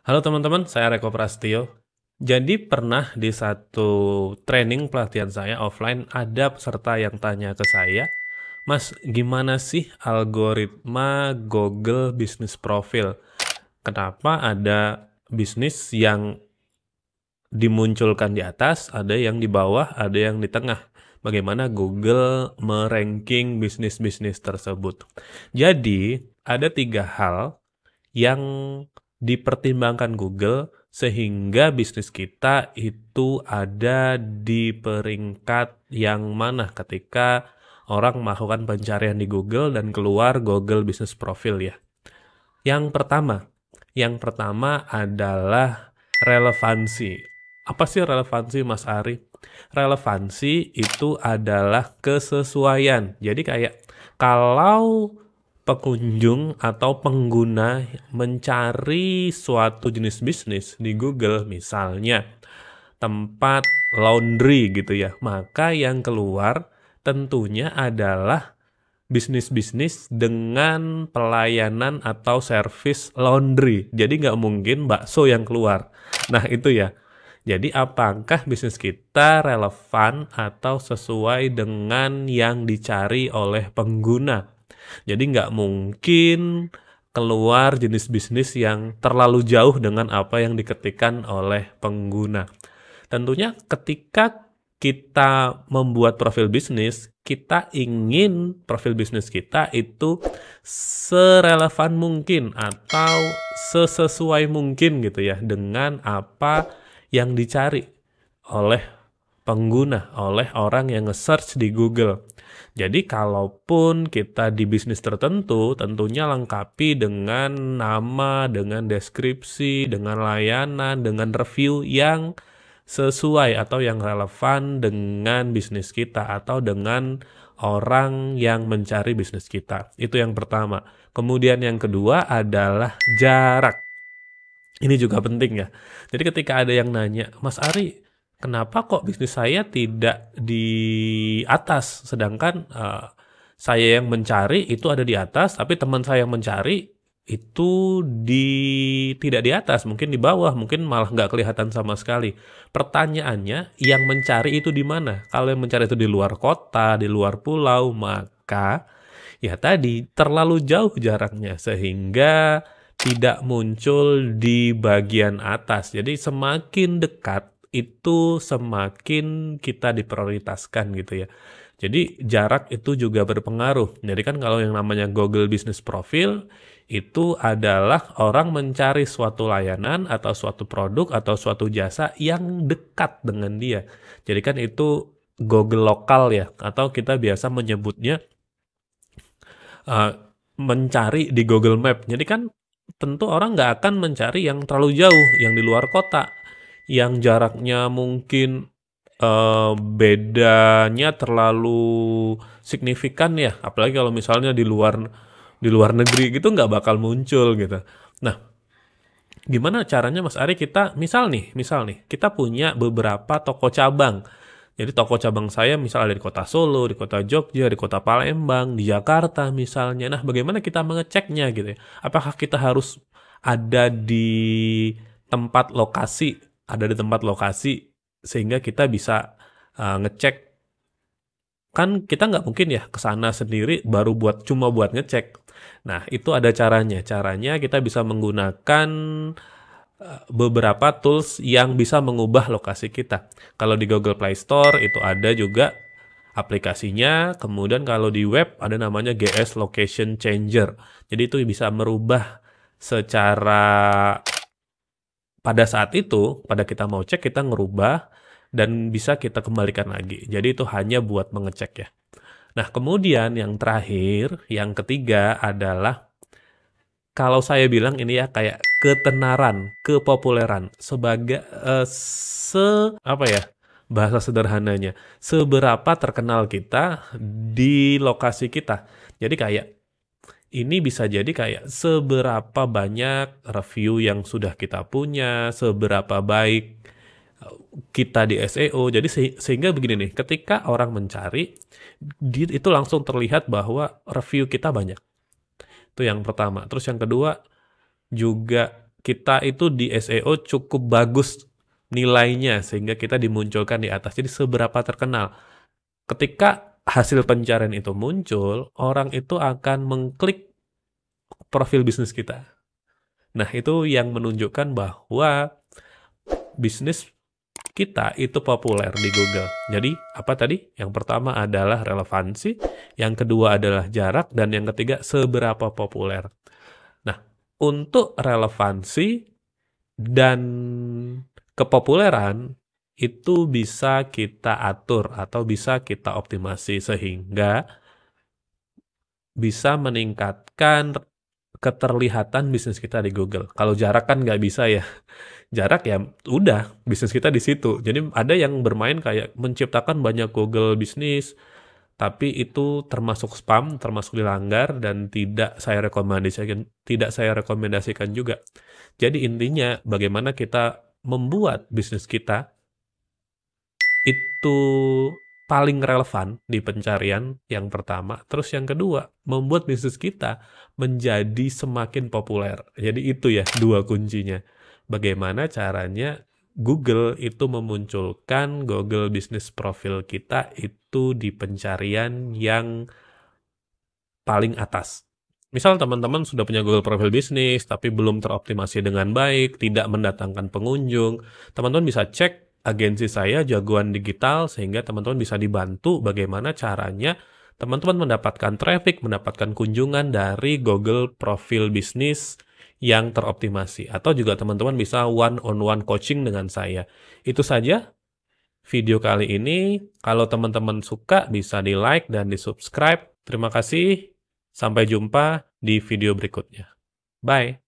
Halo teman-teman, saya Reko Prastio. Jadi pernah di satu training pelatihan saya offline ada peserta yang tanya ke saya, Mas, gimana sih algoritma Google Business Profile? Kenapa ada bisnis yang dimunculkan di atas, ada yang di bawah, ada yang di tengah? Bagaimana Google meranking bisnis-bisnis tersebut? Jadi, ada 3 hal yang dipertimbangkan Google sehingga bisnis kita itu ada di peringkat yang mana ketika orang melakukan pencarian di Google dan keluar Google Business Profile ya. Yang pertama, adalah relevansi. Apa sih relevansi, Mas Ari? Relevansi itu adalah kesesuaian. Jadi kayak kalau pengunjung atau pengguna mencari suatu jenis bisnis di Google, misalnya tempat laundry gitu ya, maka yang keluar tentunya adalah bisnis-bisnis dengan pelayanan atau servis laundry. Jadi nggak mungkin bakso yang keluar. Nah itu ya. Jadi apakah bisnis kita relevan atau sesuai dengan yang dicari oleh pengguna? Jadi nggak mungkin keluar jenis bisnis yang terlalu jauh dengan apa yang diketikkan oleh pengguna. Tentunya ketika kita membuat profil bisnis, kita ingin profil bisnis kita itu serelevan mungkin atau sesesuai mungkin gitu ya dengan apa yang dicari oleh pengguna, oleh orang yang nge-search di Google. Jadi kalaupun kita di bisnis tertentu, tentunya lengkapi dengan nama, dengan deskripsi, dengan layanan, dengan review yang sesuai atau yang relevan dengan bisnis kita atau dengan orang yang mencari bisnis kita. Itu yang pertama. Kemudian yang kedua adalah jarak. Ini juga penting ya. Jadi ketika ada yang nanya, Mas Ari, kenapa kok bisnis saya tidak di atas, sedangkan saya yang mencari itu ada di atas, tapi teman saya yang mencari itu tidak di atas, mungkin di bawah, mungkin malah nggak kelihatan sama sekali. Pertanyaannya, yang mencari itu di mana? Kalau yang mencari itu di luar kota, di luar pulau, maka ya tadi terlalu jauh jaraknya sehingga tidak muncul di bagian atas. Jadi semakin dekat itu semakin kita diprioritaskan gitu ya. Jadi jarak itu juga berpengaruh. Jadi kan kalau yang namanya Google Business Profile itu adalah orang mencari suatu layanan atau suatu produk atau suatu jasa yang dekat dengan dia. Jadi kan itu Google lokal ya, atau kita biasa menyebutnya uh, mencari di Google Map. Jadi kan tentu orang nggak akan mencari yang terlalu jauh, yang di luar kota, yang jaraknya mungkin bedanya terlalu signifikan ya. Apalagi kalau misalnya di luar negeri gitu nggak bakal muncul gitu. Nah, gimana caranya Mas Ari kita misal nih kita punya beberapa toko cabang. Jadi toko cabang saya misal ada di kota Solo, di kota Jogja, di kota Palembang, di Jakarta misalnya. Nah, bagaimana kita mengeceknya gitu ya? Apakah kita harus ada di tempat lokasi sehingga kita bisa ngecek. Kan kita nggak mungkin ya ke sana sendiri baru cuma buat ngecek. Nah, itu ada caranya. Caranya kita bisa menggunakan beberapa tools yang bisa mengubah lokasi kita. Kalau di Google Play Store itu ada juga aplikasinya, kemudian kalau di web ada namanya GS Location Changer. Jadi itu bisa merubah secara pada saat itu, pada kita mau cek kita ngerubah dan bisa kita kembalikan lagi. Jadi itu hanya buat mengecek ya. Nah, kemudian yang terakhir, yang ketiga adalah kalau saya bilang ini ya kayak ketenaran, kepopuleran sebagai apa ya bahasa sederhananya, seberapa terkenal kita di lokasi kita. Jadi kayak ini bisa jadi kayak seberapa banyak review yang sudah kita punya, seberapa baik kita di SEO. Jadi sehingga begini nih, ketika orang mencari, itu langsung terlihat bahwa review kita banyak. Itu yang pertama. Terus yang kedua juga kita itu di SEO cukup bagus nilainya sehingga kita dimunculkan di atas. Jadi seberapa terkenal. Ketika hasil pencarian itu muncul, orang itu akan mengklik profil bisnis kita. Nah, itu yang menunjukkan bahwa bisnis kita itu populer di Google. Jadi, apa tadi? Yang pertama adalah relevansi, yang kedua adalah jarak, dan yang ketiga seberapa populer. Nah, untuk relevansi dan kepopuleran itu bisa kita atur atau bisa kita optimasi sehingga bisa meningkatkan keterlihatan bisnis kita di Google. Kalau jarak kan nggak bisa ya. Jarak ya udah bisnis kita di situ. Jadi ada yang bermain kayak menciptakan banyak Google bisnis, tapi itu termasuk spam, termasuk dilanggar dan tidak saya rekomendasikan juga. Jadi intinya bagaimana kita membuat bisnis kita itu paling relevan di pencarian yang pertama. Terus yang kedua, membuat bisnis kita menjadi semakin populer. Jadi itu ya dua kuncinya. Bagaimana caranya Google itu memunculkan Google Business Profile kita itu di pencarian yang paling atas. Misal teman-teman sudah punya Google Profile Bisnis, tapi belum teroptimasi dengan baik, tidak mendatangkan pengunjung, teman-teman bisa cek agensi saya Jagoan Digital, sehingga teman-teman bisa dibantu bagaimana caranya teman-teman mendapatkan traffic, mendapatkan kunjungan dari Google Profile Bisnis yang teroptimasi. Atau juga teman-teman bisa one-on-one coaching dengan saya. Itu saja video kali ini. Kalau teman-teman suka bisa di-like dan di-subscribe. Terima kasih. Sampai jumpa di video berikutnya. Bye.